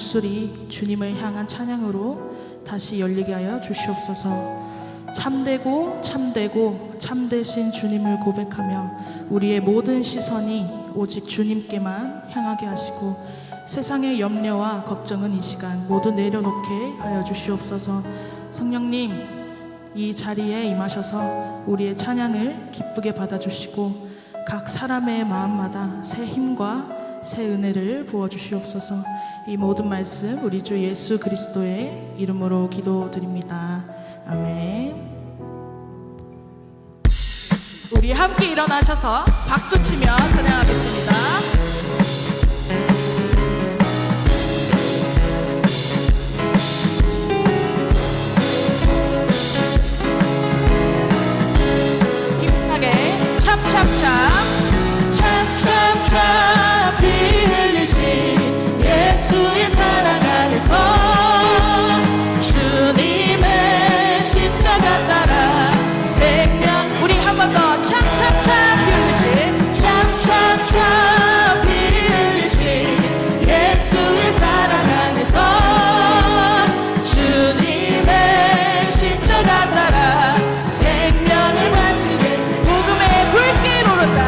목소리 주님을 향한 찬양으로 다시 열리게 하여 주시옵소서. 참되고 참되고 참되신 주님을 고백하며 우리의 모든 시선이 오직 주님께만 향하게 하시고 세상의 염려와 걱정은 이 시간 모두 내려놓게 하여 주시옵소서. 성령님, 이 자리에 임하셔서 우리의 찬양을 기쁘게 받아주시고 각 사람의 마음마다 새 힘과 새 은혜를 부어주시옵소서. 이 모든 말씀 우리 주 예수 그리스도의 이름으로 기도드립니다. 아멘. 우리 함께 일어나셔서 박수치며 찬양하겠습니다. 힘차게 참참참 참참참 피 흘리신 예수의 사랑 안에서 주님의 십자가 따라 생명. 우리 한 번 더 참참참 피 흘리신 참참참 피 흘리신 예수의 사랑 안에서 주님의 십자가 따라 생명을 바치는 복음의 불길 오른다.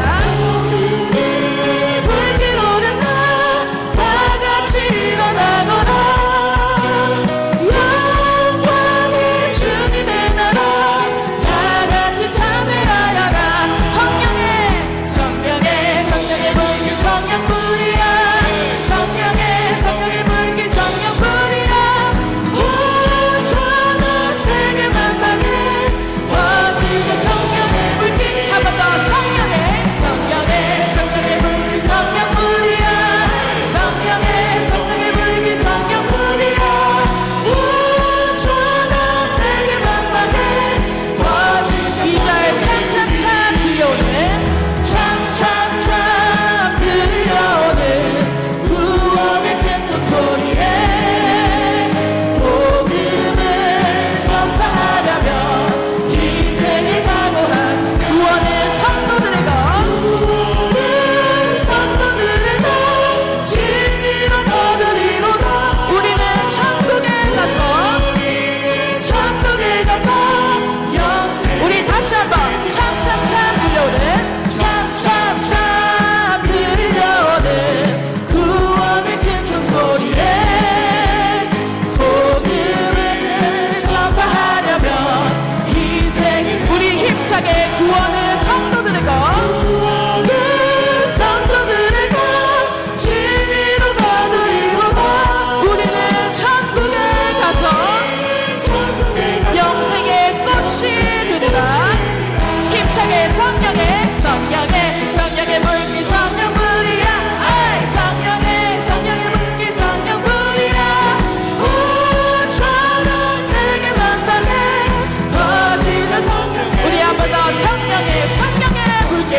불길 오른다. 다 같이 일어나거라. 영광의 주님의 나라 다 같이 참회하여라. 성령의 성령의 성령의 불길 성령불이야. 성령의 불길 성령불이야. 오 전하 세계 만방에 퍼지자 성령의 불길. 한 번 더. 성령의 불길 성령불이야. 성령의 불길 성령불이야. 오 전하 세계 만방에 퍼지자. 이자의 참참참 들려오는 참참참 들려오는 구원의 큰 종소리에 복음을 전파하려면 희생을 각오한 구원의 성도들의 것 성도들의 것 진리로 거두리로다. 우리는 천국에 가서 영생. 우리 다시 한번 참참참 들려오는 참참참 들려오는 구원의 큰 종소리에 복음을 전파하려면 희생을. 우리 힘차게 구원의 성도들의 것 성도들의 것 진리로 거두리로다. 우리는 천국에 가서 영생의 꽃이 되리라. 힘차게 성령의 불길 성령불이야. 아이 성령의 불길 성령불이야. 오 전하 세계 만방에 퍼지자 성령의. 우리 한 번 더. 성령의 불길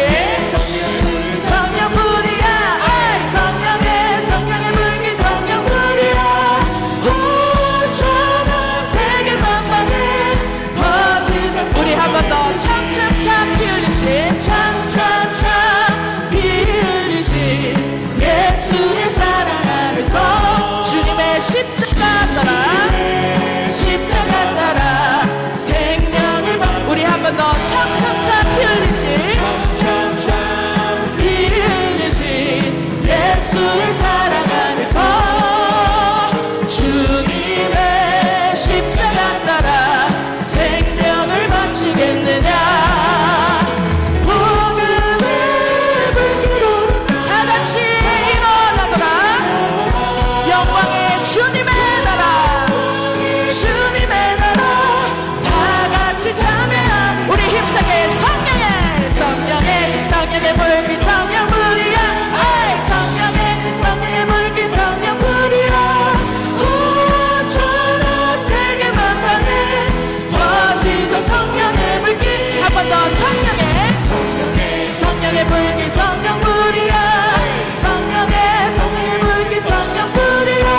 성령불이야. 아이 성령의 불길 성령불이야. 오 전하 세계 만방에 퍼지자. 우리 한 번 더. 참참참 피 흘리신 참참참 피 흘리신 예수의 사랑 안에서 주님의 십자가 따라 생명을 받. 우리 한 번 더. 참참참 피 흘리신 예수의 사랑 안에서 주님의 십자가 따라 생명을 바치겠느냐. 복음의 불길로 다 같이 일어나거라. 영광의 주님의 나라 다 같이 참여한. 우리 힘차게 성령의 불길 성령불이야. 아이 성령의 불길 성령불이야. 오 전하 세계 만방에 퍼지자 성령의 불길. 한 번 더. 성령의 불길 성령불이야. 성령의 불길 성령불이야.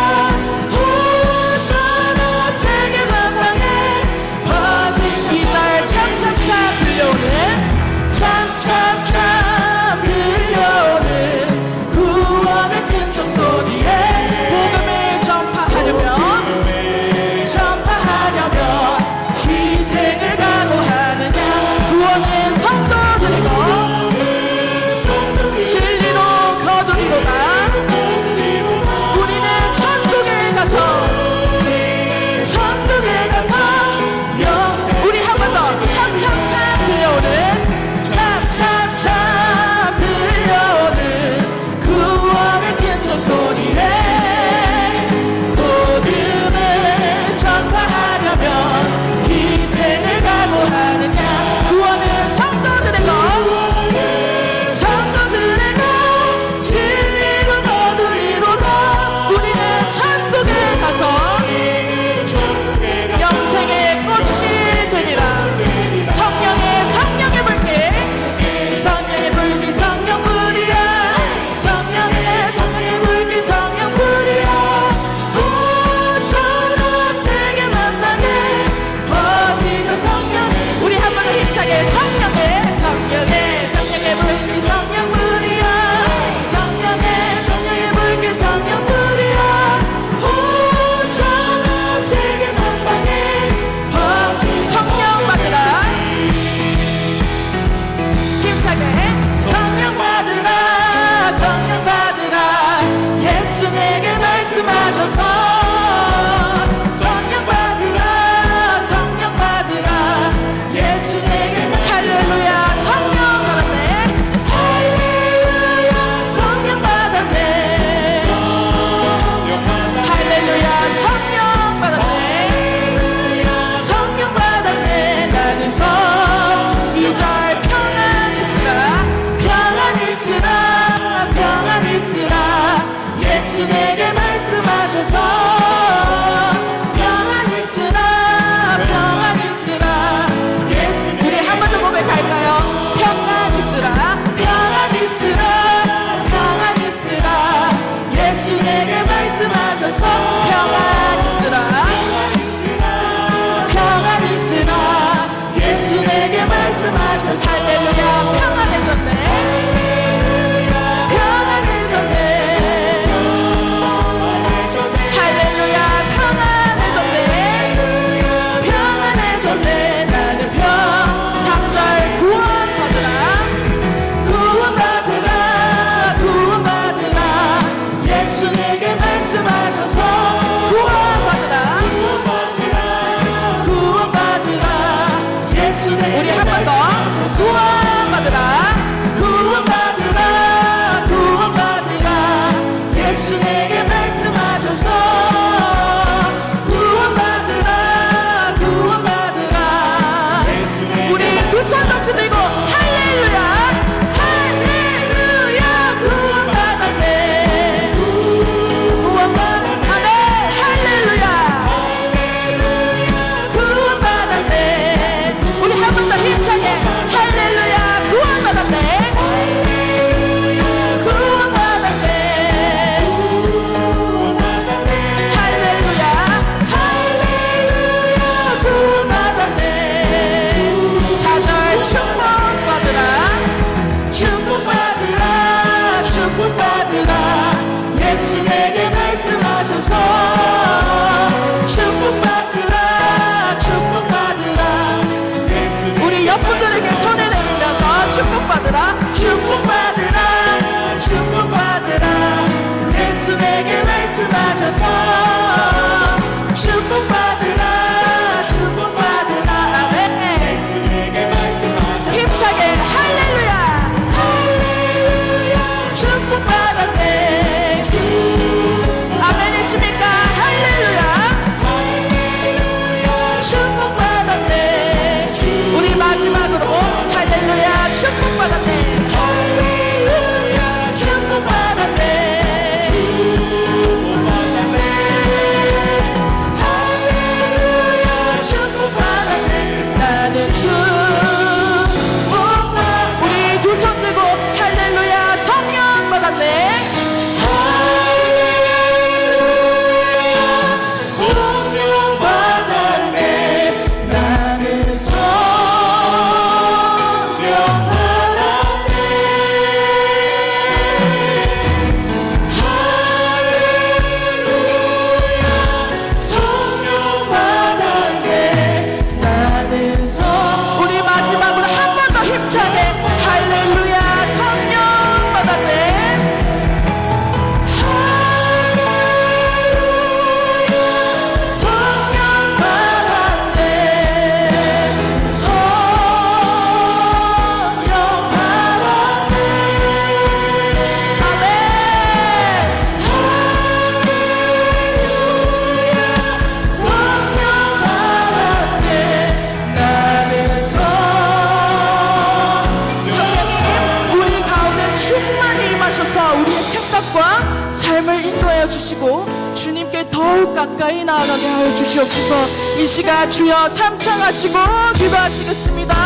더욱 가까이 나아가게 하여 주시옵소서. 이 시간 주여 삼창하시고 기도하시겠습니다.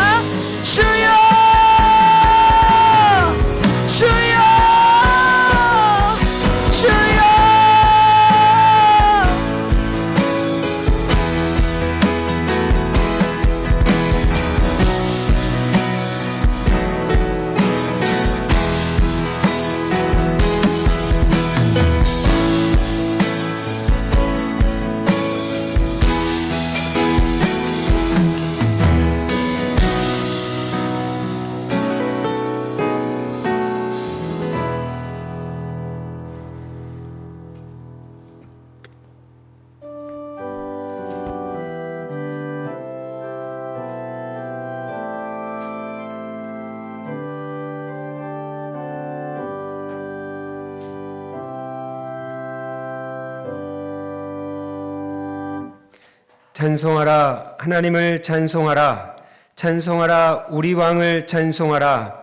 주여 주여 주여. 찬송하라 하나님을 찬송하라. 찬송하라 우리 왕을 찬송하라.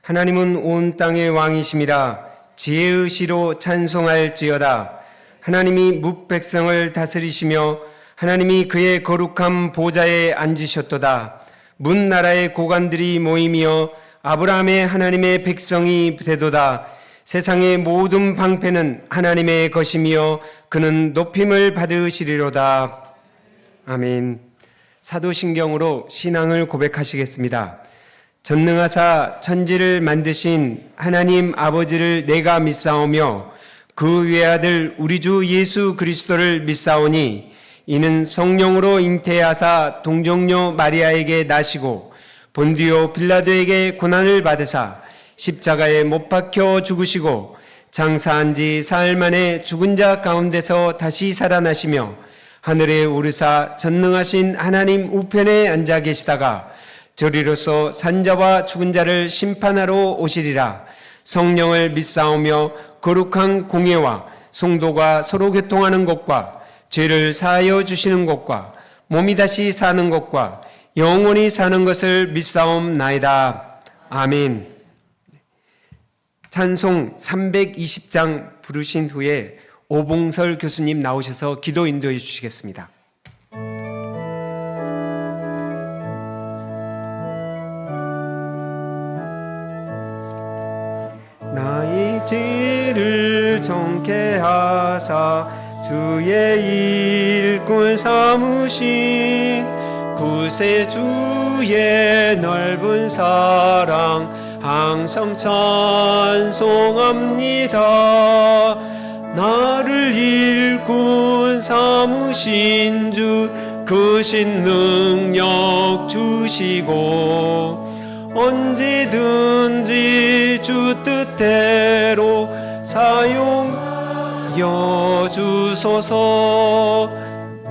하나님은 온 땅의 왕이심이라. 지혜의 시로 찬송할지어다. 하나님이 뭇 백성을 다스리시며 하나님이 그의 거룩한 보좌에 앉으셨도다. 문 나라의 고관들이 모이며 아브라함의 하나님의 백성이 되도다. 세상의 모든 방패는 하나님의 것이며 그는 높임을 받으시리로다. 아멘. 사도신경으로 신앙을 고백하시겠습니다. 전능하사 천지를 만드신 하나님 아버지를 내가 믿사오며 그 외아들 우리 주 예수 그리스도를 믿사오니 이는 성령으로 잉태하사 동정녀 마리아에게 나시고 본디오 빌라도에게 고난을 받으사 십자가에 못 박혀 죽으시고 장사한 지 사흘 만에 죽은 자 가운데서 다시 살아나시며 하늘에 오르사 전능하신 하나님 우편에 앉아 계시다가 저리로서 산자와 죽은 자를 심판하러 오시리라. 성령을 믿사오며 거룩한 공예와 성도가 서로 교통하는 것과 죄를 사하여 주시는 것과 몸이 다시 사는 것과 영원히 사는 것을 믿사옵나이다. 아멘. 찬송 320장 부르신 후에 오봉설 교수님 나오셔서 기도 인도해 주시겠습니다. 나의 죄를 정케 하사 주의 일꾼 삼으신 구세주의 넓은 사랑 항상 찬송합니다. 나를 일꾼 삼으신 주 크신 능력 주시고 언제든지 주 뜻대로 사용하여 주소서.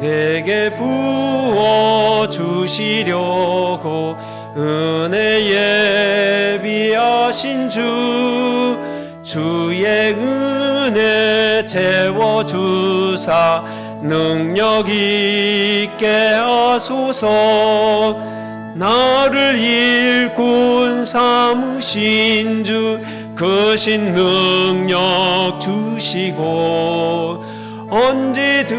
내게 부어 주시려고 은혜 예비하신 주 주의 은혜 채워주사 능력 있게 하소서. 나를 일꾼 삼으신 주 크신 능력 주시고 언제든지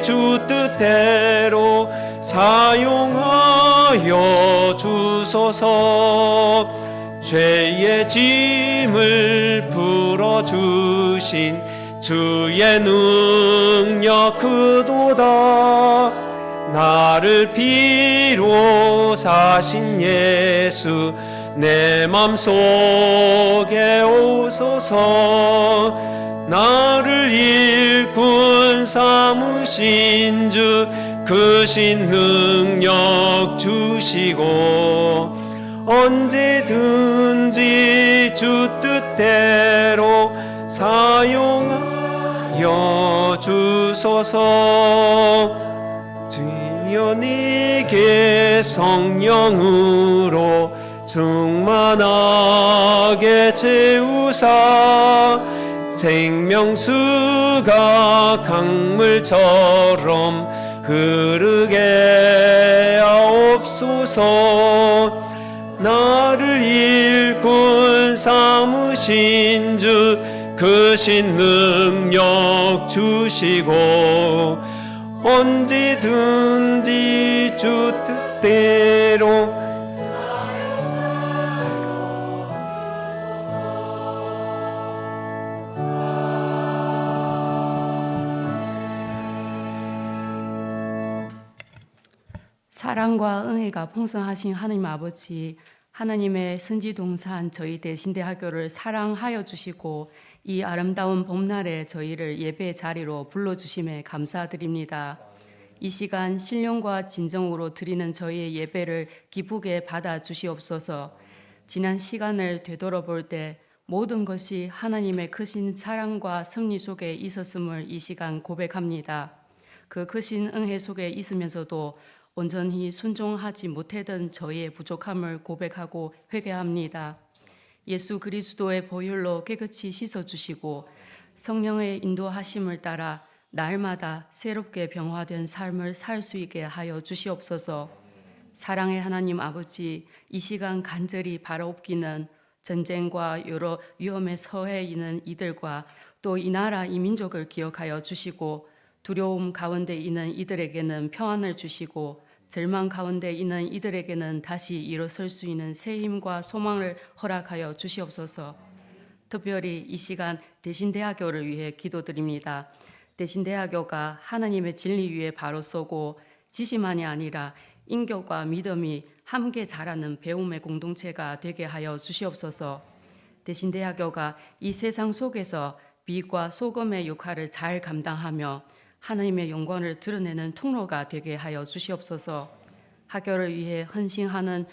주 뜻대로 사용하여 주소서. 죄의 짐을 풀어주신 주의 능력 그도다. 나를 피로 사신 예수 내 맘속에 오소서. 나를 일꾼 삼으신 주 크신 능력 주시고 언제든지 주 뜻대로 사용하여 주소서. 주여 내게 성령으로 충만하게 채우사 생명수가 강물처럼 흐르게 하옵소서. 나를 일꾼 삼으신 주 크신 능력 주시고 언제든지 주 뜻대로 사랑과 은혜가 풍성하신 하나님 아버지, 하나님의 선지동산 저희 대신대학교를 사랑하여 주시고 이 아름다운 봄날에 저희를 예배 자리로 불러주심에 감사드립니다. 이 시간 신령과 진정으로 드리는 저희의 예배를 기쁘게 받아 주시옵소서. 지난 시간을 되돌아볼 때 모든 것이 하나님의 크신 사랑과 섭리 속에 있었음을 이 시간 고백합니다. 그 크신 은혜 속에 있으면서도 온전히 순종하지 못했던 저희의 부족함을 고백하고 회개합니다. 예수 그리스도의 보혈로 깨끗이 씻어주시고 성령의 인도하심을 따라 날마다 새롭게 변화된 삶을 살 수 있게 하여 주시옵소서. 사랑의 하나님 아버지, 이 시간 간절히 바라옵기는 전쟁과 여러 위험에 처해 있는 이들과 또 이 나라 이 민족을 기억하여 주시고 두려움 가운데 있는 이들에게는 평안을 주시고 절망 가운데 있는 이들에게는 다시 일어설 수 있는 새 힘과 소망을 허락하여 주시옵소서. 특별히 이 시간 대신대학교를 위해 기도드립니다. 대신대학교가 하나님의 진리 위에 바로 서고 지식만이 아니라 인격과 믿음이 함께 자라는 배움의 공동체가 되게 하여 주시옵소서. 대신대학교가 이 세상 속에서 빛과 소금의 역할을 잘 감당하며 하나님의 영광을 드러내는 통로가 되게 하여 주시옵소서. 학교를 위해 헌신하는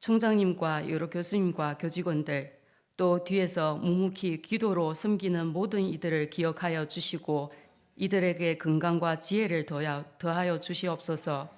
총장님과 여러 교수님과 교직원들, 또 뒤에서 묵묵히 기도로 섬기는 모든 이들을 기억하여 주시고 이들에게 건강과 지혜를 더하여 주시옵소서.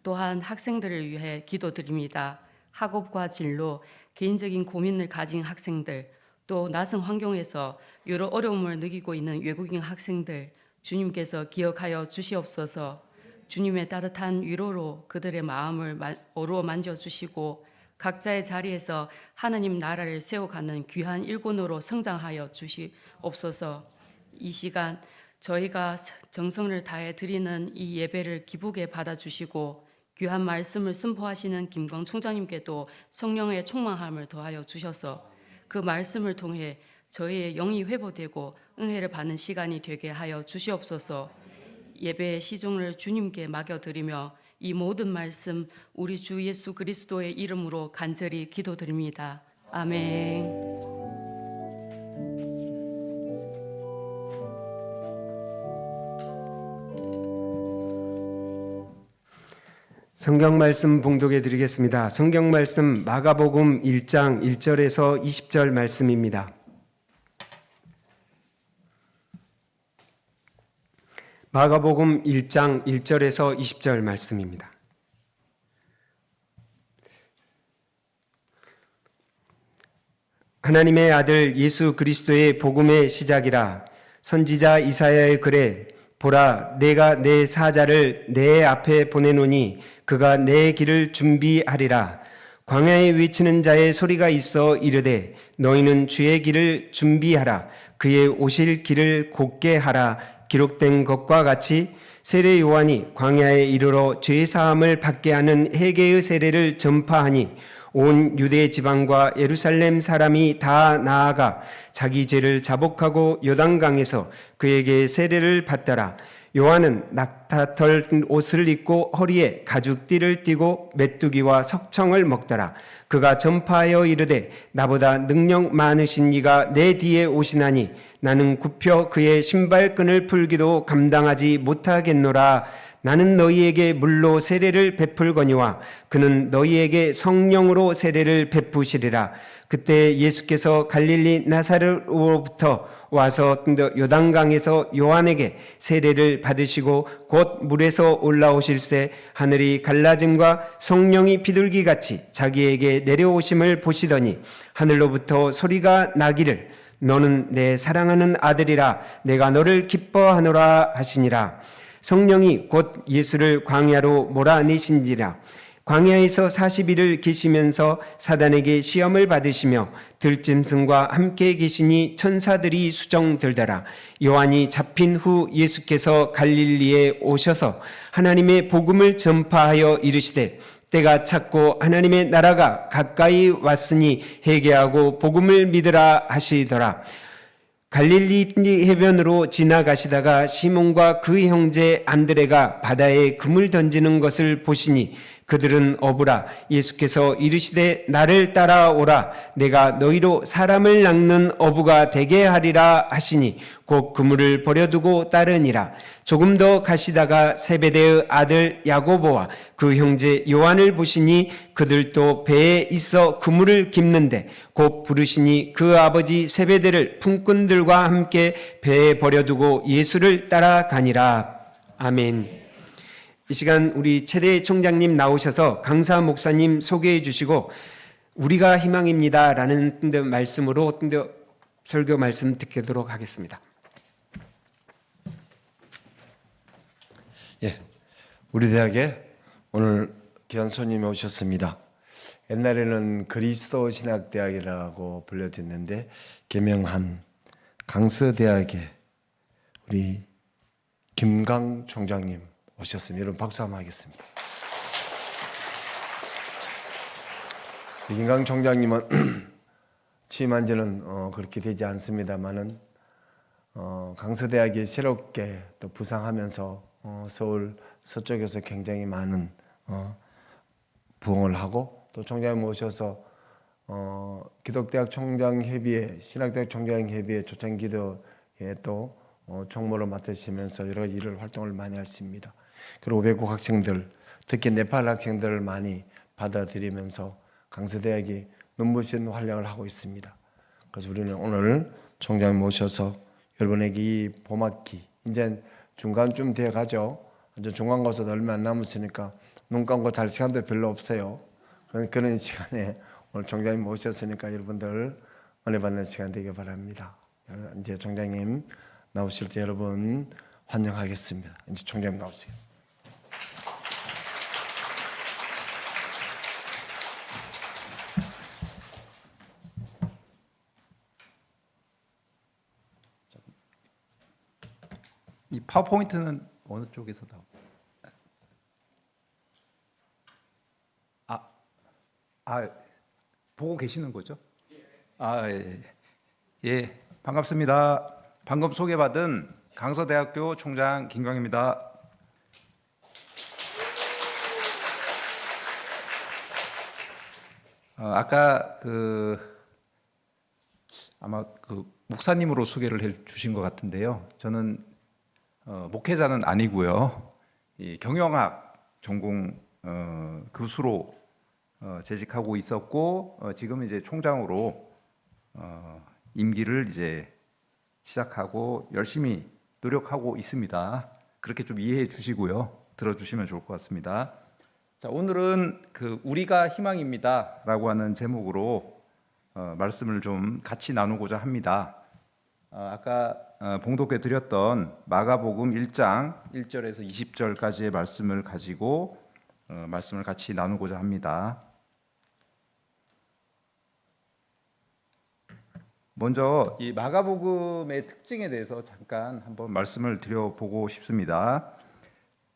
또한 학생들을 위해 기도드립니다. 학업과 진로, 개인적인 고민을 가진 학생들, 또 낯선 환경에서 여러 어려움을 느끼고 있는 외국인 학생들, 주님께서 기억하여 주시옵소서. 주님의 따뜻한 위로로 그들의 마음을 어루어 만져주시고 각자의 자리에서 하나님 나라를 세워가는 귀한 일꾼으로 성장하여 주시옵소서. 이 시간 저희가 정성을 다해 드리는 이 예배를 기쁘게 받아주시고 귀한 말씀을 선포하시는 김광 총장님께도 성령의 충만함을 더하여 주셔서 그 말씀을 통해 저희의 영이 회복되고 은혜를 받는 시간이 되게 하여 주시옵소서. 예배의 시종을 주님께 맡겨드리며 이 모든 말씀 우리 주 예수 그리스도의 이름으로 간절히 기도드립니다. 아멘. 성경 말씀 봉독해 드리겠습니다. 성경 말씀 마가복음 1장 1절에서 20절 말씀입니다. 마가복음 1장 1절에서 20절 말씀입니다. 하나님의 아들 예수 그리스도의 복음의 시작이라. 선지자 이사야의 글에 보라 내가 내 사자를 내 앞에 보내노니 그가 내 길을 준비하리라. 광야에 외치는 자의 소리가 있어 이르되 너희는 주의 길을 준비하라. 그의 오실 길을 곧게 하라. 기록된 것과 같이 세례 요한이 광야에 이르러 죄 사함을 받게 하는 회개의 세례를 전파하니 온 유대 지방과 예루살렘 사람이 다 나아가 자기 죄를 자복하고 요단강에서 그에게 세례를 받더라. 요한은 낙타털 옷을 입고 허리에 가죽띠를 띠고 메뚜기와 석청을 먹더라. 그가 전파하여 이르되 나보다 능력 많으신 이가 내 뒤에 오시나니 나는 굽혀 그의 신발끈을 풀기도 감당하지 못하겠노라. 나는 너희에게 물로 세례를 베풀거니와 그는 너희에게 성령으로 세례를 베푸시리라. 그때 예수께서 갈릴리 나사렛으로부터 와서 요단강에서 요한에게 세례를 받으시고 곧 물에서 올라오실새 하늘이 갈라짐과 성령이 비둘기같이 자기에게 내려오심을 보시더니 하늘로부터 소리가 나기를 너는 내 사랑하는 아들이라 내가 너를 기뻐하노라 하시니라. 성령이 곧 예수를 광야로 몰아내신지라. 광야에서 40일을 계시면서 사단에게 시험을 받으시며 들짐승과 함께 계시니 천사들이 수정들더라. 요한이 잡힌 후 예수께서 갈릴리에 오셔서 하나님의 복음을 전파하여 이르시되 때가 찼고 하나님의 나라가 가까이 왔으니 회개하고 복음을 믿으라 하시더라. 갈릴리 해변으로 지나가시다가 시몬과 그 형제 안드레가 바다에 금을 던지는 것을 보시니 그들은 어부라. 예수께서 이르시되 나를 따라오라. 내가 너희로 사람을 낚는 어부가 되게 하리라 하시니 곧 그물을 버려두고 따르니라. 조금 더 가시다가 세베대의 아들 야고보와 그 형제 요한을 보시니 그들도 배에 있어 그물을 깁는데 곧 부르시니 그 아버지 세베대를 품꾼들과 함께 배에 버려두고 예수를 따라가니라. 아멘. 이 시간 우리 최대 총장님 나오셔서 강사 목사님 소개해 주시고 우리가 희망입니다 라는 말씀으로 설교 말씀 듣도록 하겠습니다. 예, 우리 대학에 오늘 귀한 손님이 오셨습니다. 옛날에는 그리스도 신학대학이라고 불려졌는데 개명한 강서대학의 우리 김강 총장님 오셨습니다. 여러분 박수 한번 하겠습니다. 김강 총장님은 취임한 지는 그렇게 되지 않습니다만은 강서대학이 새롭게 또 부상하면서 서울 서쪽에서 굉장히 많은 부흥을 하고 또 총장님 모셔서 기독대학 총장협의회, 신학대학 총장협의회 초창기도에 또 총무를 맡으시면서 여러 가지 일을 활동을 많이 하십니다. 그리고 외국 학생들, 특히 네팔 학생들을 많이 받아들이면서 강서대학이 눈부신 활약을 하고 있습니다. 그래서 우리는 오늘 총장님 모셔서 여러분에게 이 봄학기 이제 중간쯤 되어 가죠. 이제 중간고사 얼마 안 남았으니까 눈 감고 잘 시간도 별로 없어요. 그런 시간에 오늘 총장님 모셨으니까 여러분들 은혜 받는 시간 되길 바랍니다. 이제 총장님 나오실 때 여러분 환영하겠습니다. 이제 총장님 나오세요. 이 파워포인트는 어느 쪽에서 나오? 보고 계시는 거죠? 예. 예, 반갑습니다. 방금 소개받은 강서대학교 총장 김광입니다. 아까 아마 목사님으로 소개를 해주신 것 같은데요. 저는 목회자는 아니고요. 이 경영학 전공 교수로 재직하고 있었고 지금 이제 총장으로 임기를 이제 시작하고 열심히 노력하고 있습니다. 그렇게 좀 이해해 주시고요. 들어주시면 좋을 것 같습니다. 자, 오늘은 우리가 희망입니다라고 하는 제목으로 말씀을 좀 같이 나누고자 합니다. 아까 봉독해 드렸던 마가복음 1장 1절에서 20절까지의 말씀을 가지고 말씀을 같이 나누고자 합니다. 먼저 이 마가복음의 특징에 대해서 잠깐 한번 말씀을 드려보고 싶습니다.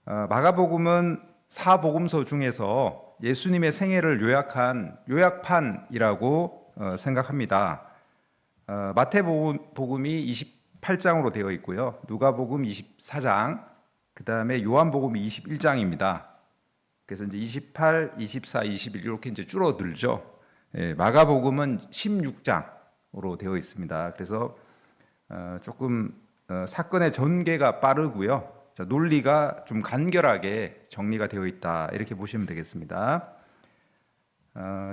마가복음은 사복음서 중에서 예수님의 생애를 요약한 요약판이라고 생각합니다. 마태복음이 28장으로 되어 있고요. 누가복음 24장, 그 다음에 요한복음이 21장입니다. 그래서 이제 28, 24, 21 이렇게 이제 줄어들죠. 예, 마가복음은 16장으로 되어 있습니다. 그래서 조금 사건의 전개가 빠르고요. 자, 논리가 좀 간결하게 정리가 되어 있다 이렇게 보시면 되겠습니다.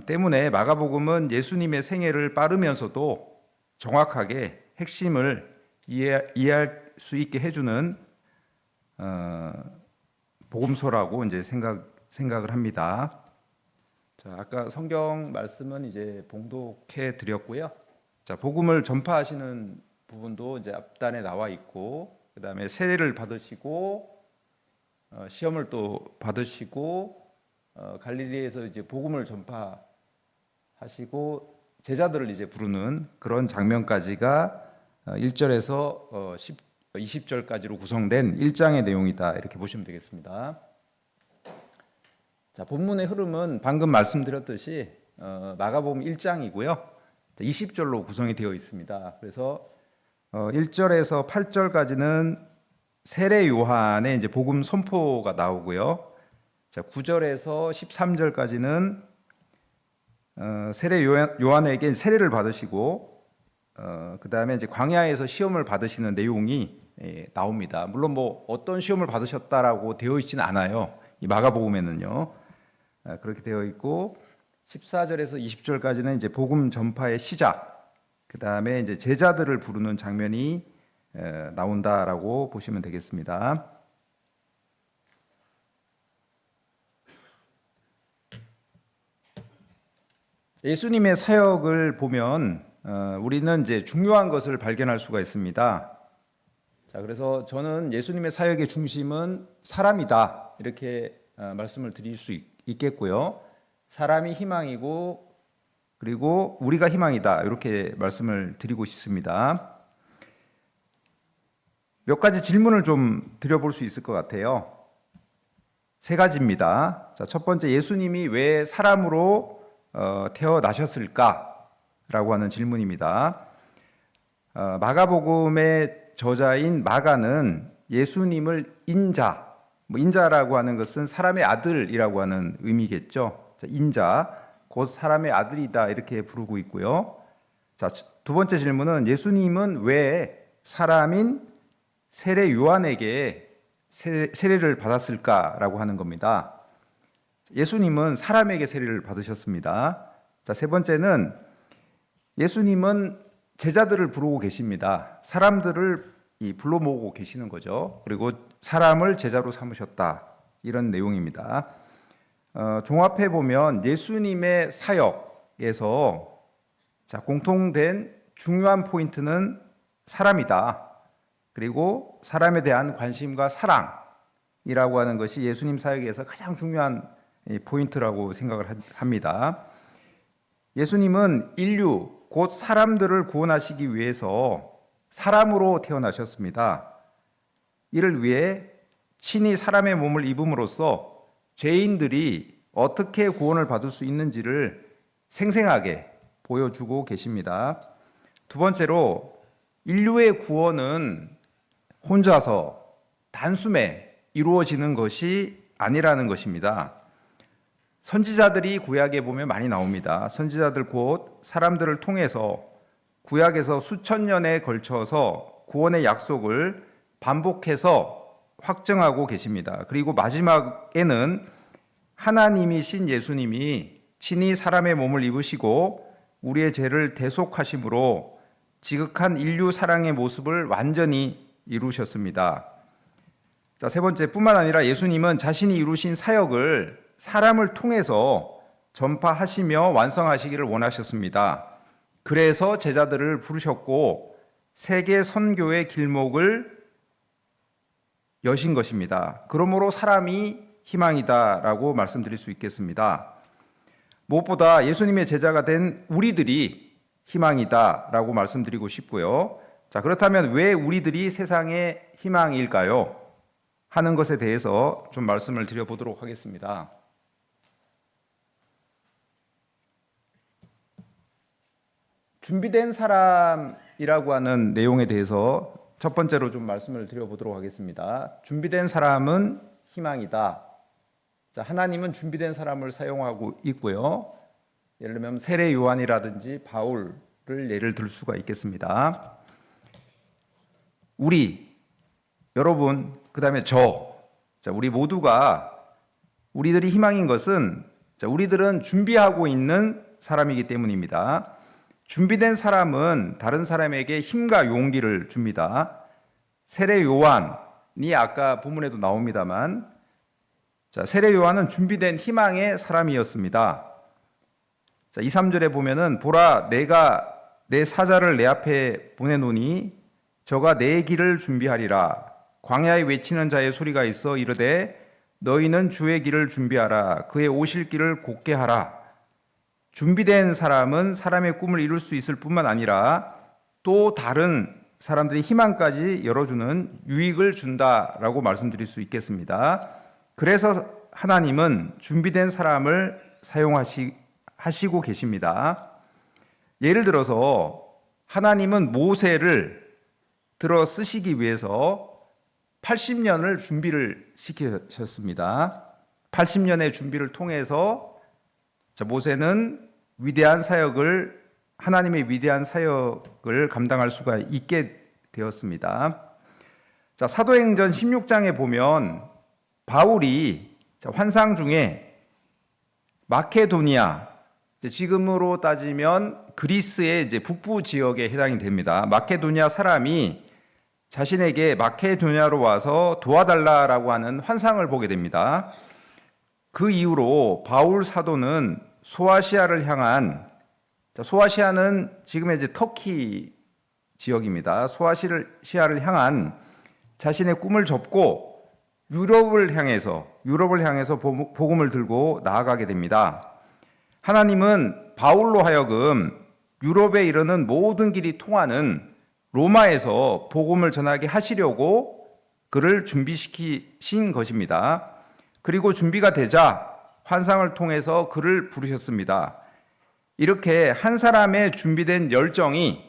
때문에 마가복음은 예수님의 생애를 빠르면서도 정확하게 핵심을 이해할 수 있게 해주는 복음서라고 이제 생각을 합니다. 자, 아까 성경 말씀은 이제 봉독해 드렸고요. 자, 복음을 전파하시는 부분도 이제 앞단에 나와 있고, 그 다음에 세례를 받으시고 시험을 또 받으시고 갈릴리에서 이제 복음을 전파하시고 제자들을 이제 부르는 그런 장면까지가 1절에서 20절까지로 구성된 1장의 내용이다 이렇게 보시면 되겠습니다. 자, 본문의 흐름은 방금 말씀드렸듯이 마가복음 1장이고요. 20절로 구성이 되어 있습니다. 그래서 1절에서 8절까지는 세례 요한의 이제 복음 선포가 나오고요. 자, 9절에서 13절까지는 세례 요한에게 세례를 받으시고 그다음에 이제 광야에서 시험을 받으시는 내용이 나옵니다. 물론 뭐 어떤 시험을 받으셨다라고 되어 있지는 않아요. 이 마가복음에는요. 그렇게 되어 있고 14절에서 20절까지는 이제 복음 전파의 시작, 그다음에 이제 제자들을 부르는 장면이 나온다라고 보시면 되겠습니다. 예수님의 사역을 보면 우리는 이제 중요한 것을 발견할 수가 있습니다. 자, 그래서 저는 예수님의 사역의 중심은 사람이다 이렇게 말씀을 드릴 수 있겠고요. 사람이 희망이고 그리고 우리가 희망이다 이렇게 말씀을 드리고 싶습니다. 몇 가지 질문을 좀 드려볼 수 있을 것 같아요. 세 가지입니다. 자, 첫 번째, 예수님이 왜 사람으로 태어나셨을까라고 하는 질문입니다. 마가복음의 저자인 마가는 예수님을 인자, 인자라고 하는 것은 사람의 아들이라고 하는 의미겠죠. 자, 인자, 곧 사람의 아들이다 이렇게 부르고 있고요. 자, 두 번째 질문은 예수님은 왜 사람인 세례 요한에게 세례를 받았을까라고 하는 겁니다. 예수님은 사람에게 세례를 받으셨습니다. 자, 세 번째는 예수님은 제자들을 부르고 계십니다. 사람들을 불러 모으고 계시는 거죠. 그리고 사람을 제자로 삼으셨다 이런 내용입니다. 종합해 보면 예수님의 사역에서 공통된 중요한 포인트는 사람이다. 그리고 사람에 대한 관심과 사랑이라고 하는 것이 예수님 사역에서 가장 중요한 포인트라고 생각을 합니다. 예수님은 인류, 곧 사람들을 구원하시기 위해서 사람으로 태어나셨습니다. 이를 위해 친히 사람의 몸을 입음으로써 죄인들이 어떻게 구원을 받을 수 있는지를 생생하게 보여주고 계십니다. 두 번째로 인류의 구원은 혼자서 단숨에 이루어지는 것이 아니라는 것입니다. 선지자들이 구약에 보면 많이 나옵니다. 선지자들 곧 사람들을 통해서 구약에서 수천 년에 걸쳐서 구원의 약속을 반복해서 확정하고 계십니다. 그리고 마지막에는 하나님이신 예수님이 친히 사람의 몸을 입으시고 우리의 죄를 대속하심으로 지극한 인류 사랑의 모습을 완전히 이루셨습니다. 자, 세 번째, 뿐만 아니라 예수님은 자신이 이루신 사역을 사람을 통해서 전파하시며 완성하시기를 원하셨습니다. 그래서 제자들을 부르셨고 세계 선교의 길목을 여신 것입니다. 그러므로 사람이 희망이다라고 말씀드릴 수 있겠습니다. 무엇보다 예수님의 제자가 된 우리들이 희망이다라고 말씀드리고 싶고요. 자, 그렇다면 왜 우리들이 세상의 희망일까요? 하는 것에 대해서 좀 말씀을 드려보도록 하겠습니다. 준비된 사람이라고 하는 내용에 대해서 첫 번째로 좀 말씀을 드려보도록 하겠습니다. 준비된 사람은 희망이다. 자, 하나님은 준비된 사람을 사용하고 있고요. 예를 들면 세례 요한이라든지 바울을 예를 들 수가 있겠습니다. 우리, 여러분, 그 다음에 우리 모두가 우리들이 희망인 것은 우리들은 준비하고 있는 사람이기 때문입니다. 준비된 사람은 다른 사람에게 힘과 용기를 줍니다. 세례 요한이 아까 본문에도 나옵니다만, 세례 요한은 준비된 희망의 사람이었습니다. 2, 3절에 보면은 보라 내가 내 사자를 내 앞에 보내노니 저가 내 길을 준비하리라. 광야에 외치는 자의 소리가 있어 이르되 너희는 주의 길을 준비하라. 그의 오실 길을 곧게 하라. 준비된 사람은 사람의 꿈을 이룰 수 있을 뿐만 아니라 또 다른 사람들의 희망까지 열어주는 유익을 준다라고 말씀드릴 수 있겠습니다. 그래서 하나님은 준비된 사람을 사용하시고 계십니다. 예를 들어서 하나님은 모세를 들어 쓰시기 위해서 80년을 준비를 시키셨습니다. 80년의 준비를 통해서 모세는 하나님의 위대한 사역을 감당할 수가 있게 되었습니다. 사도행전 16장에 보면 바울이 환상 중에 마케도니아, 지금으로 따지면 그리스의 북부 지역에 해당이 됩니다. 마케도니아 사람이 자신에게 마케도니아로 와서 도와달라라고 하는 환상을 보게 됩니다. 그 이후로 바울 사도는 소아시아를 향한, 소아시아는 지금의 터키 지역입니다. 소아시아를 향한 자신의 꿈을 접고 유럽을 향해서 복음을 들고 나아가게 됩니다. 하나님은 바울로 하여금 유럽에 이르는 모든 길이 통하는 로마에서 복음을 전하게 하시려고 그를 준비시키신 것입니다. 그리고 준비가 되자 환상을 통해서 그를 부르셨습니다. 이렇게 한 사람의 준비된 열정이,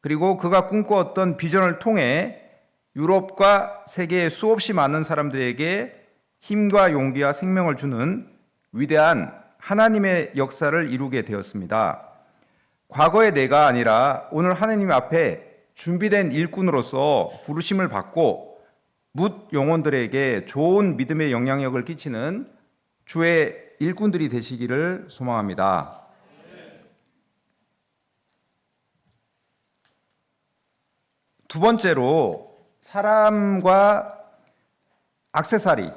그리고 그가 꿈꾸었던 비전을 통해 유럽과 세계의 수없이 많은 사람들에게 힘과 용기와 생명을 주는 위대한 하나님의 역사를 이루게 되었습니다. 과거의 내가 아니라 오늘 하나님 앞에 준비된 일꾼으로서 부르심을 받고 뭇 영혼들에게 좋은 믿음의 영향력을 끼치는 주의 일꾼들이 되시기를 소망합니다. 두 번째로 사람과 액세서리,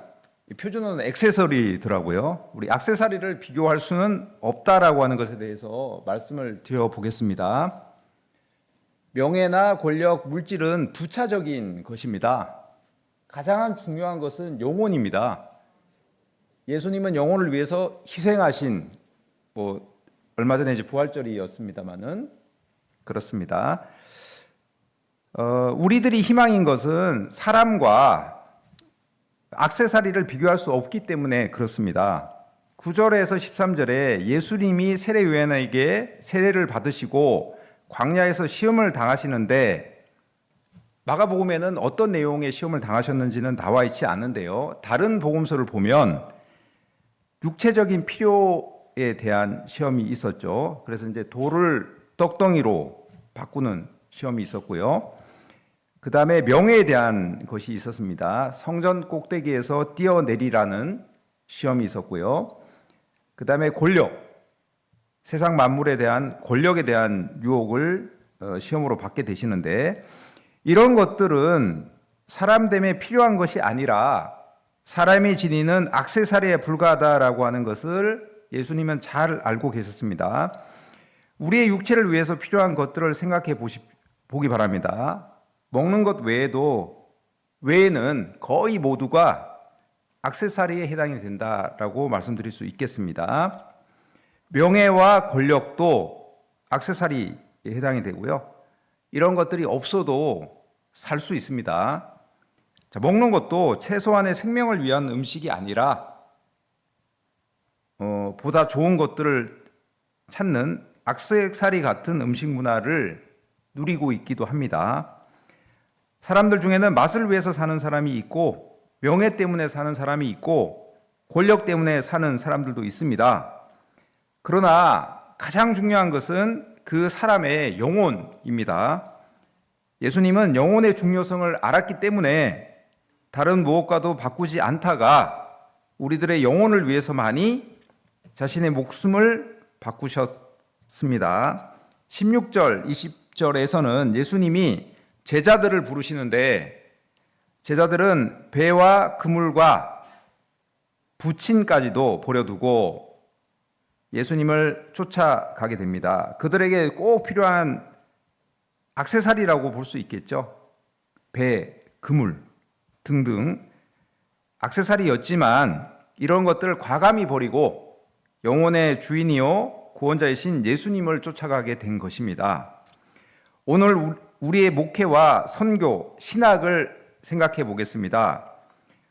표준어는 액세서리더라고요. 우리 액세서리를 비교할 수는 없다라고 하는 것에 대해서 말씀을 드려보겠습니다. 명예나 권력, 물질은 부차적인 것입니다. 가장 중요한 것은 영혼입니다. 예수님은 영혼을 위해서 희생하신, 얼마 전에 부활절이었습니다마는 그렇습니다. 우리들이 희망인 것은 사람과 액세서리를 비교할 수 없기 때문에 그렇습니다. 9절에서 13절에 예수님이 세례 요한에게 세례를 받으시고 광야에서 시험을 당하시는데, 마가복음에는 어떤 내용의 시험을 당하셨는지는 나와 있지 않은데요, 다른 복음서를 보면 육체적인 필요에 대한 시험이 있었죠. 그래서 돌을 떡덩이로 바꾸는 시험이 있었고요. 그 다음에 명예에 대한 것이 있었습니다. 성전 꼭대기에서 뛰어내리라는 시험이 있었고요. 그 다음에 권력, 세상 만물에 대한 권력에 대한 유혹을 시험으로 받게 되시는데, 이런 것들은 사람됨에 필요한 것이 아니라 사람이 지니는 액세서리에 불과하다라고 하는 것을 예수님은 잘 알고 계셨습니다. 우리의 육체를 위해서 필요한 것들을 생각해 보기 바랍니다. 먹는 것 외에는 거의 모두가 액세서리에 해당이 된다라고 말씀드릴 수 있겠습니다. 명예와 권력도 액세서리에 해당이 되고요. 이런 것들이 없어도 살 수 있습니다. 먹는 것도 최소한의 생명을 위한 음식이 아니라 보다 좋은 것들을 찾는 액세서리 같은 음식 문화를 누리고 있기도 합니다. 사람들 중에는 맛을 위해서 사는 사람이 있고, 명예 때문에 사는 사람이 있고, 권력 때문에 사는 사람들도 있습니다. 그러나 가장 중요한 것은 그 사람의 영혼입니다. 예수님은 영혼의 중요성을 알았기 때문에 다른 무엇과도 바꾸지 않다가 우리들의 영혼을 위해서만이 자신의 목숨을 바꾸셨습니다. 16절, 20절에서는 예수님이 제자들을 부르시는데, 제자들은 배와 그물과 부친까지도 버려두고 예수님을 쫓아가게 됩니다. 그들에게 꼭 필요한 액세서리라고 볼 수 있겠죠. 배, 그물 등등. 액세서리였지만 이런 것들을 과감히 버리고 영혼의 주인이요 구원자이신 예수님을 쫓아가게 된 것입니다. 오늘 우리의 목회와 선교, 신학을 생각해 보겠습니다.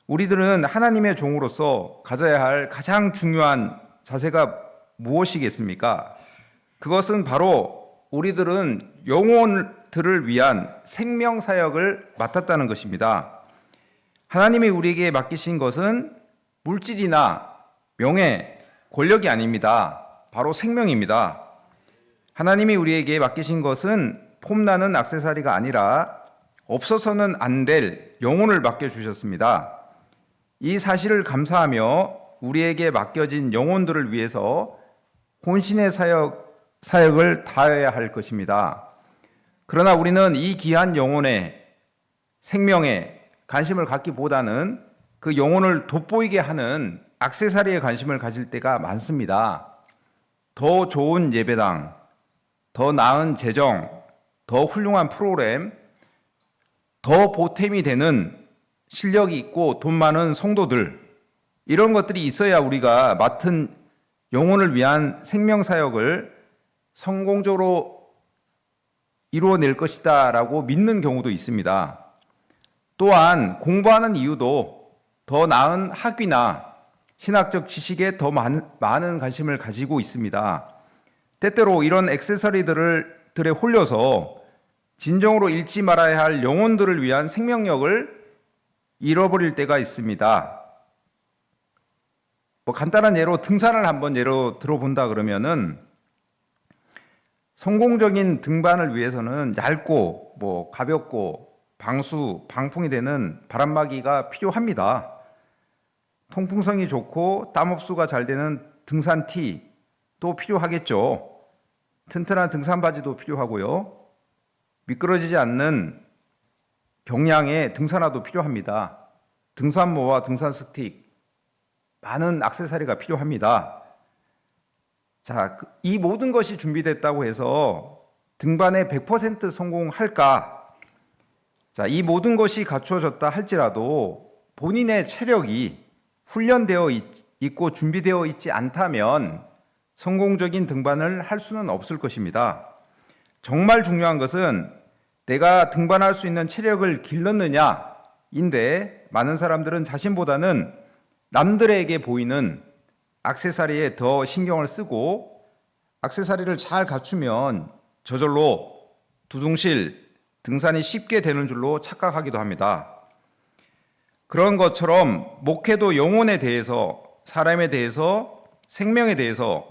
우리들은 하나님의 종으로서 가져야 할 가장 중요한 자세가 무엇이겠습니까? 그것은 바로 우리들은 영혼들을 위한 생명 사역을 맡았다는 것입니다. 하나님이 우리에게 맡기신 것은 물질이나 명예, 권력이 아닙니다. 바로 생명입니다. 하나님이 우리에게 맡기신 것은 폼나는 액세서리가 아니라 없어서는 안 될 영혼을 맡겨주셨습니다. 이 사실을 감사하며 우리에게 맡겨진 영혼들을 위해서 혼신의 사역을 다해야 할 것입니다. 그러나 우리는 이 귀한 영혼의 생명에 관심을 갖기보다는 그 영혼을 돋보이게 하는 액세서리에 관심을 가질 때가 많습니다. 더 좋은 예배당, 더 나은 재정, 더 훌륭한 프로그램, 더 보탬이 되는 실력이 있고 돈 많은 성도들, 이런 것들이 있어야 우리가 맡은 영혼을 위한 생명 사역을 성공적으로 이루어낼 것이다 라고 믿는 경우도 있습니다. 또한 공부하는 이유도 더 나은 학위나 신학적 지식에 더 많은 관심을 가지고 있습니다. 때때로 이런 액세서리들에 홀려서 진정으로 잃지 말아야 할 영혼들을 위한 생명력을 잃어버릴 때가 있습니다. 간단한 예로 등산을 한번 예로 들어본다 그러면은 성공적인 등반을 위해서는 얇고 가볍고 방풍이 되는 바람막이가 필요합니다. 통풍성이 좋고 땀 흡수가 잘 되는 등산 티도 필요하겠죠. 튼튼한 등산 바지도 필요하고요. 미끄러지지 않는 경량의 등산화도 필요합니다. 등산모와 등산 스틱, 많은 액세서리가 필요합니다. 자, 이 모든 것이 준비됐다고 해서 등반에 100% 성공할까? 자, 이 모든 것이 갖추어졌다 할지라도 본인의 체력이 훈련되어 있고 준비되어 있지 않다면 성공적인 등반을 할 수는 없을 것입니다. 정말 중요한 것은 내가 등반할 수 있는 체력을 길렀느냐인데 많은 사람들은 자신보다는 남들에게 보이는 액세서리에 더 신경을 쓰고 액세서리를 잘 갖추면 저절로 두둥실 등산이 쉽게 되는 줄로 착각하기도 합니다. 그런 것처럼 목회도 영혼에 대해서, 사람에 대해서, 생명에 대해서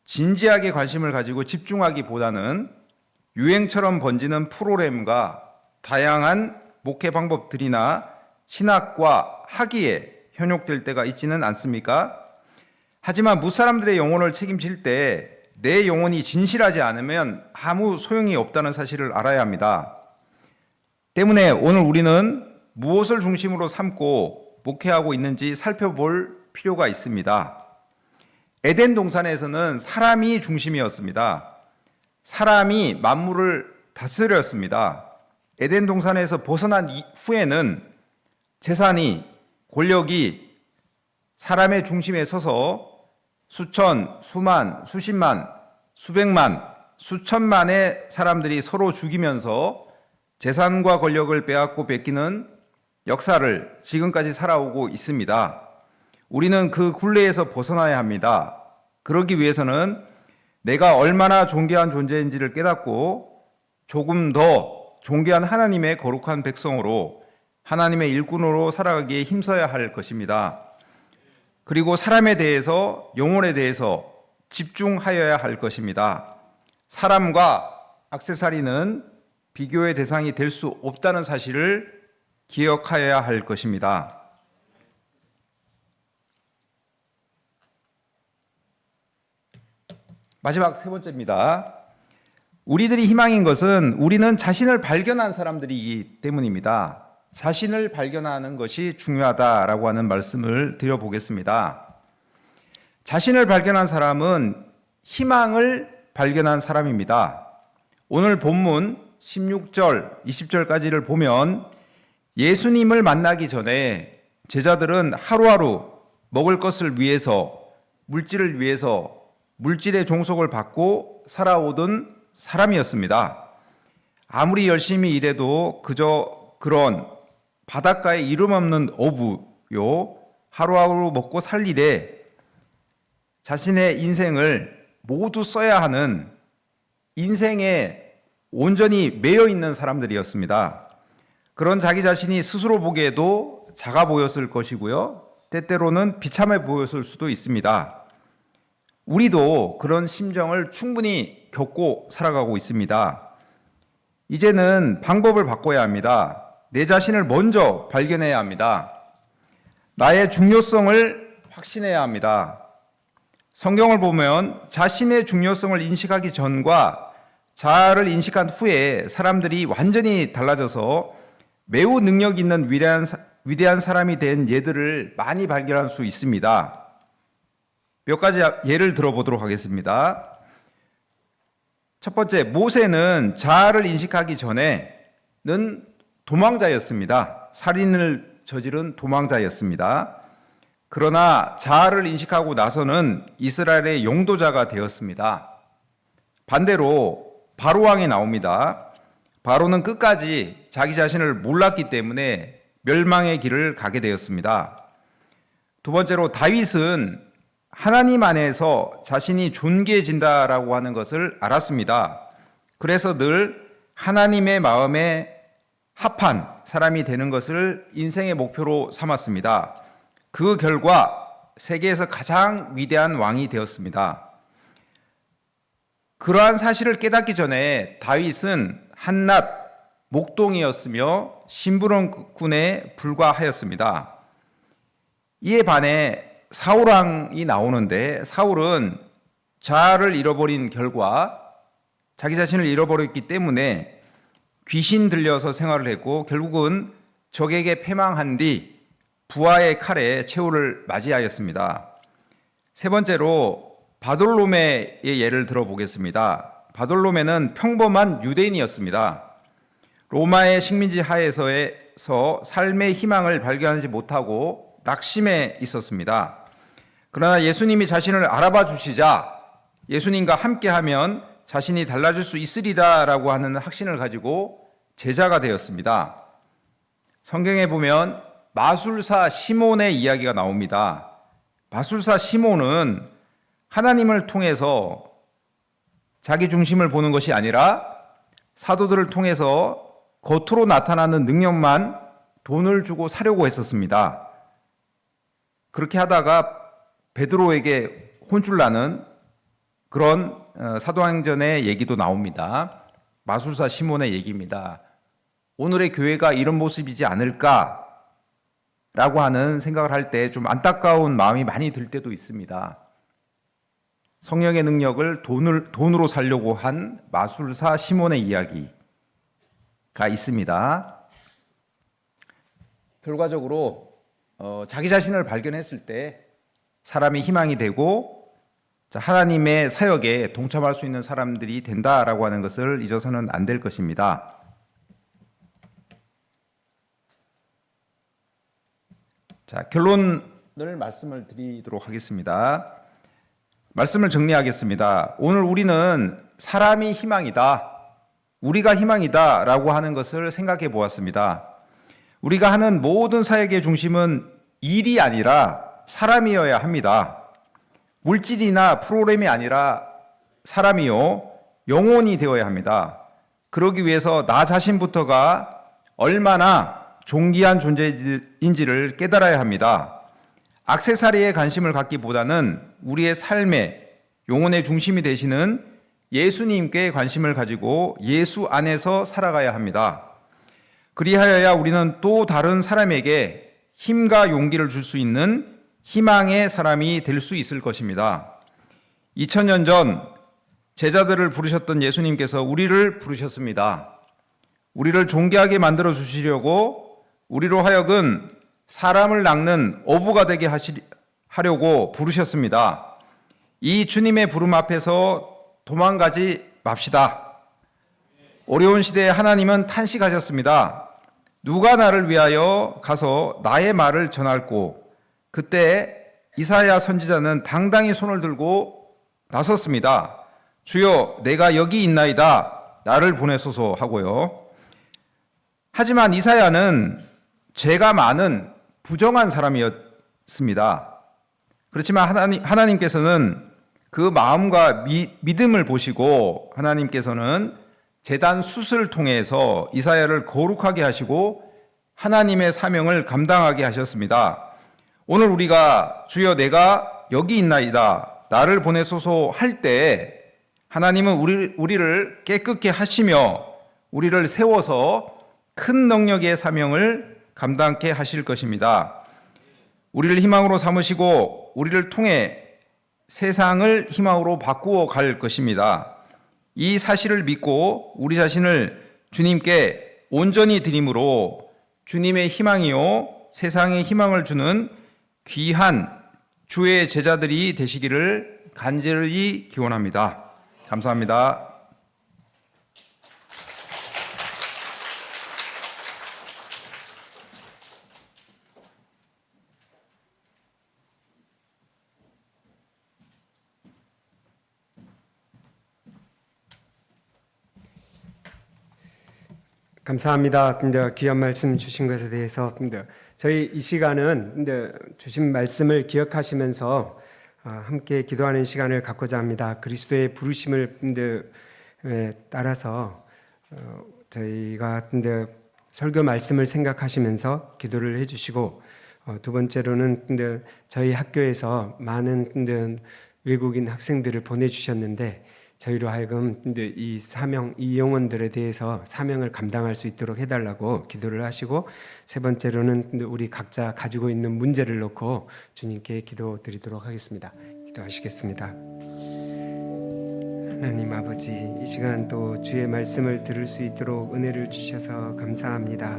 진지하게 관심을 가지고 집중하기보다는 유행처럼 번지는 프로그램과 다양한 목회 방법들이나 신학과 학위에 현혹될 때가 있지는 않습니까? 하지만 무사람들의 영혼을 책임질 때 내 영혼이 진실하지 않으면 아무 소용이 없다는 사실을 알아야 합니다. 때문에 오늘 우리는 무엇을 중심으로 삼고 목회하고 있는지 살펴볼 필요가 있습니다. 에덴 동산에서는 사람이 중심이었습니다. 사람이 만물을 다스렸습니다. 에덴 동산에서 벗어난 후에는 재산이, 권력이 사람의 중심에 서서 수천, 수만, 수십만, 수백만, 수천만의 사람들이 서로 죽이면서 재산과 권력을 빼앗고 뺏기는 역사를 지금까지 살아오고 있습니다. 우리는 그 굴레에서 벗어나야 합니다. 그러기 위해서는 내가 얼마나 존귀한 존재인지를 깨닫고 조금 더 존귀한 하나님의 거룩한 백성으로 하나님의 일꾼으로 살아가기에 힘써야 할 것입니다. 그리고 사람에 대해서, 영혼에 대해서 집중하여야 할 것입니다. 사람과 액세서리는 비교의 대상이 될 수 없다는 사실을 기억하여야 할 것입니다. 마지막 세 번째입니다. 우리들이 희망인 것은 우리는 자신을 발견한 사람들이기 때문입니다. 자신을 발견하는 것이 중요하다라고 하는 말씀을 드려보겠습니다. 자신을 발견한 사람은 희망을 발견한 사람입니다. 오늘 본문 16절, 20절까지를 보면 예수님을 만나기 전에 제자들은 하루하루 먹을 것을 위해서, 물질을 위해서 물질의 종속을 받고 살아오던 사람이었습니다. 아무리 열심히 일해도 그저 그런 바닷가에 이름 없는 어부요, 하루하루 먹고 살 일에 자신의 인생을 모두 써야 하는 인생에 온전히 매여 있는 사람들이었습니다. 그런 자기 자신이 스스로 보기에도 작아 보였을 것이고요, 때때로는 비참해 보였을 수도 있습니다. 우리도 그런 심정을 충분히 겪고 살아가고 있습니다. 이제는 방법을 바꿔야 합니다. 내 자신을 먼저 발견해야 합니다. 나의 중요성을 확신해야 합니다. 성경을 보면 자신의 중요성을 인식하기 전과 자아를 인식한 후에 사람들이 완전히 달라져서 매우 능력 있는 위대한 사람이 된 예들을 많이 발견할 수 있습니다. 몇 가지 예를 들어보도록 하겠습니다. 첫 번째, 모세는 자아를 인식하기 전에는 도망자였습니다. 살인을 저지른 도망자였습니다. 그러나 자아를 인식하고 나서는 이스라엘의 용도자가 되었습니다. 반대로 바로 왕이 나옵니다. 바로는 끝까지 자기 자신을 몰랐기 때문에 멸망의 길을 가게 되었습니다. 두 번째로 다윗은 하나님 안에서 자신이 존귀해진다라고 하는 것을 알았습니다. 그래서 늘 하나님의 마음에 합한 사람이 되는 것을 인생의 목표로 삼았습니다. 그 결과 세계에서 가장 위대한 왕이 되었습니다. 그러한 사실을 깨닫기 전에 다윗은 한낱 목동이었으며 심부름꾼에 불과하였습니다. 이에 반해 사울 왕이 나오는데, 사울은 자아를 잃어버린 결과 자기 자신을 잃어버렸기 때문에 귀신 들려서 생활을 했고 결국은 적에게 패망한 뒤 부하의 칼에 최후를 맞이하였습니다. 세 번째로 바돌로메의 예를 들어보겠습니다. 바돌로메는 평범한 유대인이었습니다. 로마의 식민지 하에서 삶의 희망을 발견하지 못하고 낙심해 있었습니다. 그러나 예수님이 자신을 알아봐 주시자 예수님과 함께하면 자신이 달라질 수 있으리라라고 하는 확신을 가지고 제자가 되었습니다. 성경에 보면 마술사 시몬의 이야기가 나옵니다. 마술사 시몬은 하나님을 통해서 자기 중심을 보는 것이 아니라 사도들을 통해서 겉으로 나타나는 능력만 돈을 주고 사려고 했었습니다. 그렇게 하다가 베드로에게 혼쭐나는 그런 사도행전의 얘기도 나옵니다. 마술사 시몬의 얘기입니다. 오늘의 교회가 이런 모습이지 않을까라고 하는 생각을 할 때 좀 안타까운 마음이 많이 들 때도 있습니다. 성령의 능력을 돈으로 살려고 한 마술사 시몬의 이야기가 있습니다. 결과적으로 자기 자신을 발견했을 때 사람이 희망이 되고 하나님의 사역에 동참할 수 있는 사람들이 된다라고 하는 것을 잊어서는 안 될 것입니다. 자, 결론을 말씀을 드리도록 하겠습니다. 말씀을 정리하겠습니다. 오늘 우리는 사람이 희망이다, 우리가 희망이다 라고 하는 것을 생각해 보았습니다. 우리가 하는 모든 사역의 중심은 일이 아니라 사람이어야 합니다. 물질이나 프로그램이 아니라 사람이요, 영혼이 되어야 합니다. 그러기 위해서 나 자신부터가 얼마나 존귀한 존재인지를 깨달아야 합니다. 액세서리에 관심을 갖기보다는 우리의 삶의 영혼의 중심이 되시는 예수님께 관심을 가지고 예수 안에서 살아가야 합니다. 그리하여야 우리는 또 다른 사람에게 힘과 용기를 줄 수 있는 희망의 사람이 될 수 있을 것입니다. 2000년 전 제자들을 부르셨던 예수님께서 우리를 부르셨습니다. 우리를 존귀하게 만들어 주시려고 우리로 하여금 사람을 낚는 어부가 되게 하려고 부르셨습니다. 이 주님의 부름 앞에서 도망가지 맙시다. 어려운 시대에 하나님은 탄식하셨습니다. 누가 나를 위하여 가서 나의 말을 전할꼬. 그때 이사야 선지자는 당당히 손을 들고 나섰습니다. 주여, 내가 여기 있나이다. 나를 보내소서 하고요. 하지만 이사야는 죄가 많은 부정한 사람이었습니다. 그렇지만 하나님께서는 그 마음과 믿음을 보시고 하나님께서는 제단 숫을 통해서 이사야를 거룩하게 하시고 하나님의 사명을 감당하게 하셨습니다. 오늘 우리가 주여 내가 여기 있나이다. 나를 보내소서 할 때 하나님은 우리를 깨끗게 하시며 우리를 세워서 큰 능력의 사명을 감당케 하실 것입니다. 우리를 희망으로 삼으시고 우리를 통해 세상을 희망으로 바꾸어 갈 것입니다. 이 사실을 믿고 우리 자신을 주님께 온전히 드림으로 주님의 희망이요 세상에 희망을 주는 귀한 주의 제자들이 되시기를 간절히 기원합니다. 감사합니다. 감사합니다. 귀한 말씀 주신 것에 대해서 저희 이 시간은 주신 말씀을 기억하시면서 함께 기도하는 시간을 갖고자 합니다. 그리스도의 부르심을 따라서 저희가 설교 말씀을 생각하시면서 기도를 해주시고 두 번째로는 저희 학교에서 많은 외국인 학생들을 보내주셨는데 저희로 하여금 이 사명, 이 영혼들에 대해서 사명을 감당할 수 있도록 해달라고 기도를 하시고 세 번째로는 우리 각자 가지고 있는 문제를 놓고 주님께 기도드리도록 하겠습니다. 기도하시겠습니다. 하나님 아버지, 이 시간 또 주의 말씀을 들을 수 있도록 은혜를 주셔서 감사합니다.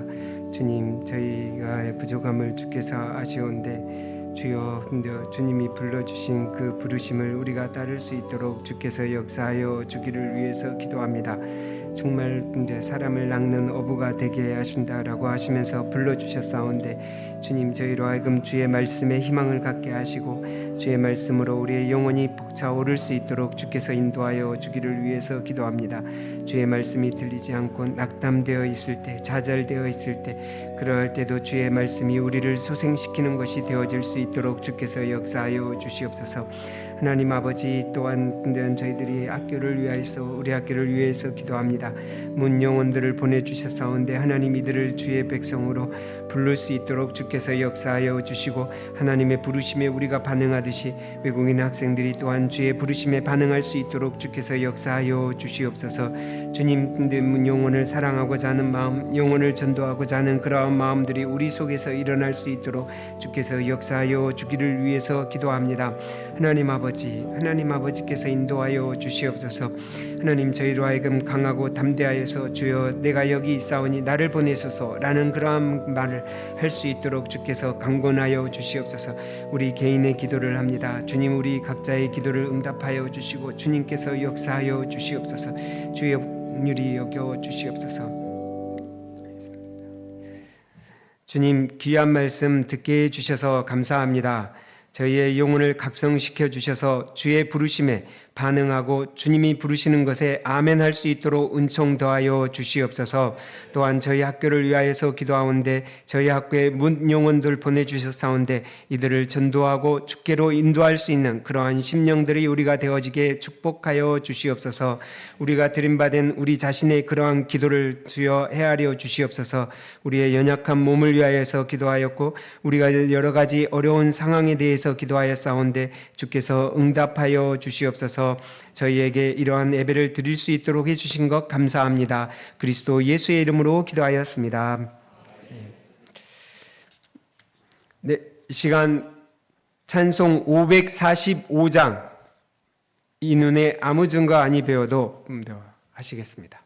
주님, 저희가 부족함을 주께서 아시온데 주여, 주님이 불러주신 그 부르심을 우리가 따를 수 있도록 주께서 역사하여 주기를 위해서 기도합니다. 정말 사람을 낚는 어부가 되게 하신다라고 하시면서 불러주셨사온데 주님, 저희로 하여금 주의 말씀에 희망을 갖게 하시고 주의 말씀으로 우리의 영혼이 벅차오를 수 있도록 주께서 인도하여 주기를 위해서 기도합니다. 주의 말씀이 들리지 않고 낙담되어 있을 때, 좌절되어 있을 때, 그러할 때도 주의 말씀이 우리를 소생시키는 것이 되어질 수 있도록 주께서 역사하여 주시옵소서. 하나님 아버지, 또한 저희들이 학교를 위하여서, 우리 학교를 위해서 기도합니다. 문 영혼들을 보내주셨사온데 하나님, 이들을 주의 백성으로 부를 수 있도록 주께서 역사하여 주시고 하나님의 부르심에 우리가 반응하듯이 외국인 학생들이 또한 주의 부르심에 반응할 수 있도록 주께서 역사하여 주시옵소서. 주님, 문 영혼을 사랑하고자 하는 마음, 영혼을 전도하고자 하는 그러한 마음들이 우리 속에서 일어날 수 있도록 주께서 역사하여 주기를 위해서 기도합니다. 하나님 아버지께서 인도하여 주시옵소서. 하나님, 저희로 하여금 강하고 담대하여서 주여 내가 여기 있사오니 나를 보내소서라는 그러한 말을 할 수 있도록 주께서 강권하여 주시옵소서. 우리 개인의 기도를 합니다. 주님, 우리 각자의 기도를 응답하여 주시고 주님께서 역사하여 주시옵소서. 주의 긍휼히 여겨 주시옵소서. 주님, 귀한 말씀 듣게 해주셔서 감사합니다. 저희의 영혼을 각성시켜 주셔서 주의 부르심에 반응하고 주님이 부르시는 것에 아멘할 수 있도록 은총 더하여 주시옵소서. 또한 저희 학교를 위하여서 기도하온데 저희 학교에 문 영혼들 보내주셨사온데 이들을 전도하고 주께로 인도할 수 있는 그러한 심령들이 우리가 되어지게 축복하여 주시옵소서. 우리가 드림받은 우리 자신의 그러한 기도를 주여 헤아려 주시옵소서. 우리의 연약한 몸을 위하여서 기도하였고 우리가 여러 가지 어려운 상황에 대해서 기도하였사온데 주께서 응답하여 주시옵소서. 저희에게 이러한 예배를 드릴 수 있도록 해주신 것 감사합니다. 그리스도 예수의 이름으로 기도하였습니다. 네, 이 시간 찬송 545장 이 눈에 아무 증거 아니 배워도 하시겠습니다.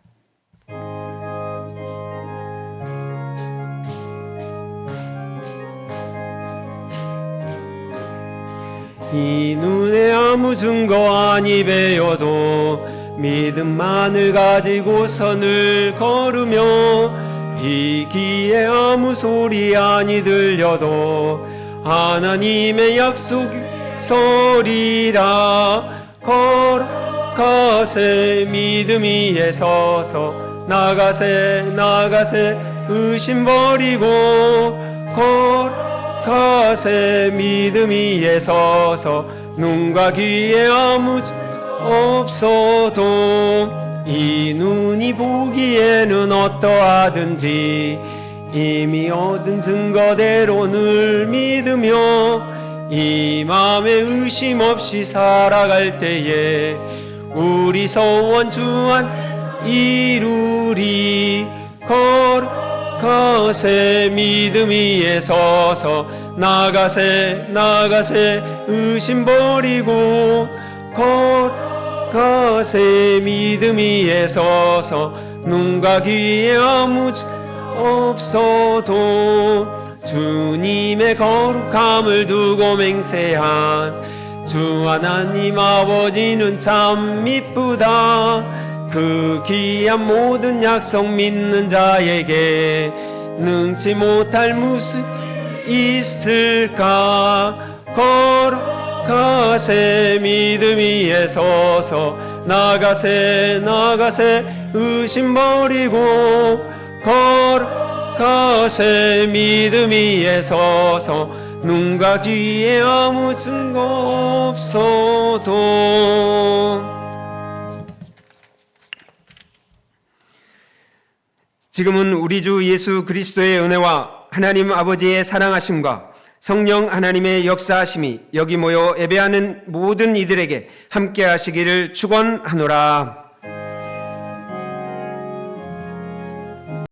이 눈에 아무 증거 아니 배워도 믿음만을 가지고 선을 걸으며 이 귀에 아무 소리 아니 들려도 하나님의 약속 소리라. 걸어가세 믿음 위에 서서 나가세 나가세 의심 버리고. 걸어가세 믿음 위에 서서 눈과 귀에 아무 없어도 이 눈이 보기에는 어떠하든지 이미 얻은 증거대로 늘 믿으며 이 맘에 의심 없이 살아갈 때에 우리 소원 주 안 이루리. 걸어가세 믿음 위에 서서 나가세 나가세 의심 버리고. 걸어가세 믿음 위에 서서 눈과 귀에 아무 없어도 주님의 거룩함을 두고 맹세한 주 하나님 아버지는 참 미쁘다. 그 귀한 모든 약속 믿는 자에게 능치 못할 무슨 있을까. 걸어가세 믿음 위에 서서 나가세 나가세 의심 버리고. 걸어가세 믿음 위에 서서 눈과 귀에 아무 증거 없어도. 지금은 우리 주 예수 그리스도의 은혜와 하나님 아버지의 사랑하심과 성령 하나님의 역사하심이 여기 모여 예배하는 모든 이들에게 함께 하시기를 축원하노라.